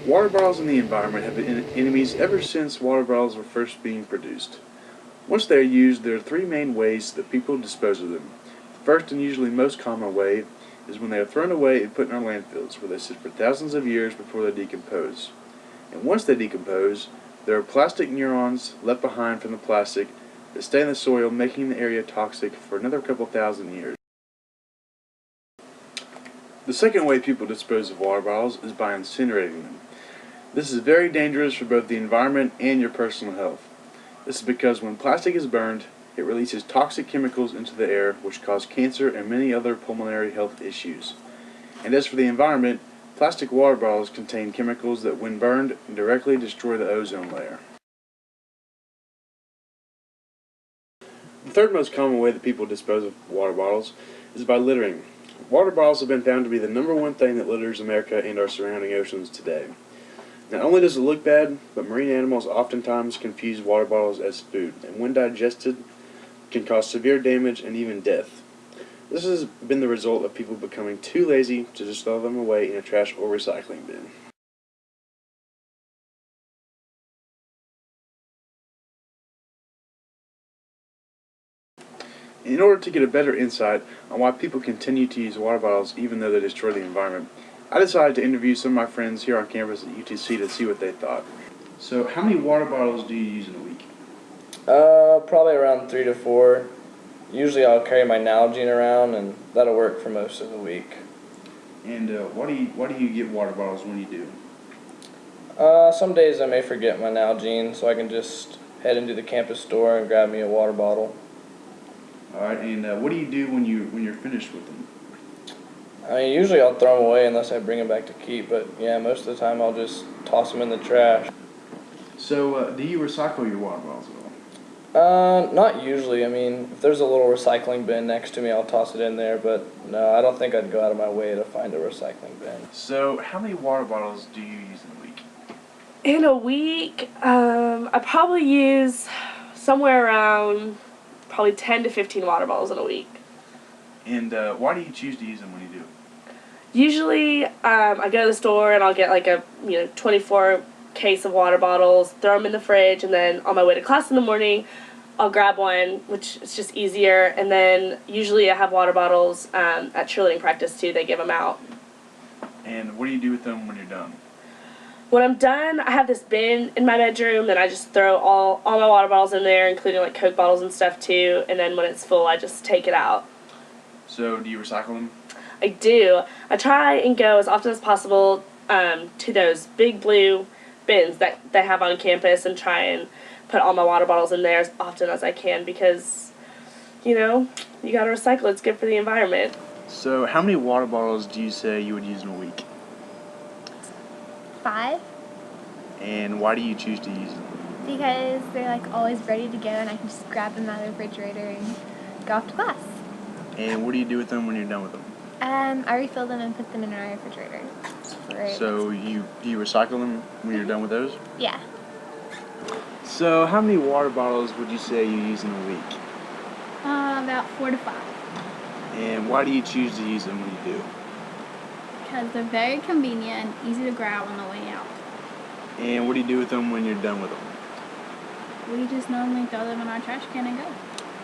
Water bottles in the environment have been enemies ever since water bottles were first being produced. Once they are used, there are three main ways that people dispose of them. The first and usually most common way is when they are thrown away and put in our landfills, where they sit for thousands of years before they decompose. And once they decompose, there are plastic neurons left behind from the plastic that stay in the soil, making the area toxic for another couple thousand years. The second way people dispose of water bottles is by incinerating them. This is very dangerous for both the environment and your personal health. This is because when plastic is burned, it releases toxic chemicals into the air which cause cancer and many other pulmonary health issues. And as for the environment, plastic water bottles contain chemicals that, when burned, directly destroy the ozone layer. The third most common way that people dispose of water bottles is by littering. Water bottles have been found to be the #1 thing that litters America and our surrounding oceans today. Not only does it look bad, but marine animals oftentimes confuse water bottles as food, and when digested, can cause severe damage and even death. This has been the result of people becoming too lazy to just throw them away in a trash or recycling bin. In order to get a better insight on why people continue to use water bottles even though they destroy the environment, I decided to interview some of my friends here on campus at UTC to see what they thought. So, how many water bottles do you use in a week? Probably around 3 to 4. Usually I'll carry my Nalgene around, and that'll work for most of the week. And why do you get water bottles when you do? Some days I may forget my Nalgene, so I can just head into the campus store and grab me a water bottle. All right. And what do you do when you're finished with them? I mean, usually I'll throw them away unless I bring them back to keep, but yeah, most of the time I'll just toss them in the trash. So, do you recycle your water bottles at all? Not usually. I mean, if there's a little recycling bin next to me, I'll toss it in there, but no, I don't think I'd go out of my way to find a recycling bin. So, how many water bottles do you use in a week? In a week, I probably use somewhere around probably 10 to 15 water bottles in a week. And why do you choose to use them when you do? Usually, I go to the store and I'll get like a 24 case of water bottles, throw them in the fridge, and then on my way to class in the morning, I'll grab one, which is just easier. And then usually I have water bottles at cheerleading practice too. They give them out. And what do you do with them when you're done? When I'm done, I have this bin in my bedroom that I just throw all my water bottles in there, including like Coke bottles and stuff too. And then when it's full, I just take it out. So, do you recycle them? I do. I try and go as often as possible to those big blue bins that they have on campus and try and put all my water bottles in there as often as I can because, you gotta recycle. It's good for the environment. So, how many water bottles do you say you would use in a week? 5, And why do you choose to use them? because they're like always ready to go and I can just grab them out of the refrigerator and go off to class. And what do you do with them when you're done with them? I refill them and put them in our refrigerator. So, do you recycle them when you're done with those? Yeah. So, how many water bottles would you say you use in a week? About 4 to 5. And why do you choose to use them when you do? Because they're very convenient and easy to grab on the way out. And what do you do with them when you're done with them? We just normally throw them in our trash can and go.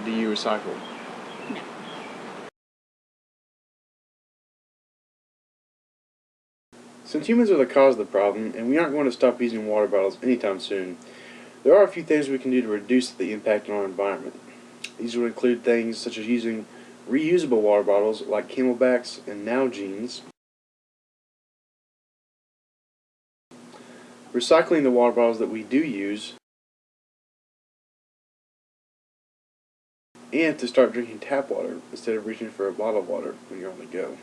Do you recycle? No. Since humans are the cause of the problem, and we aren't going to stop using water bottles anytime soon, there are a few things we can do to reduce the impact on our environment. These would include things such as using reusable water bottles like Camelbacks and Nalgene's, recycling the water bottles that we do use, and to start drinking tap water instead of reaching for a bottle of water when you're on the go.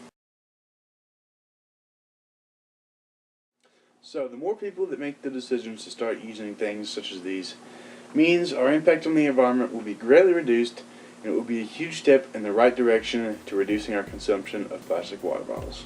So, the more people that make the decisions to start using things such as these means our impact on the environment will be greatly reduced, and it will be a huge step in the right direction to reducing our consumption of plastic water bottles.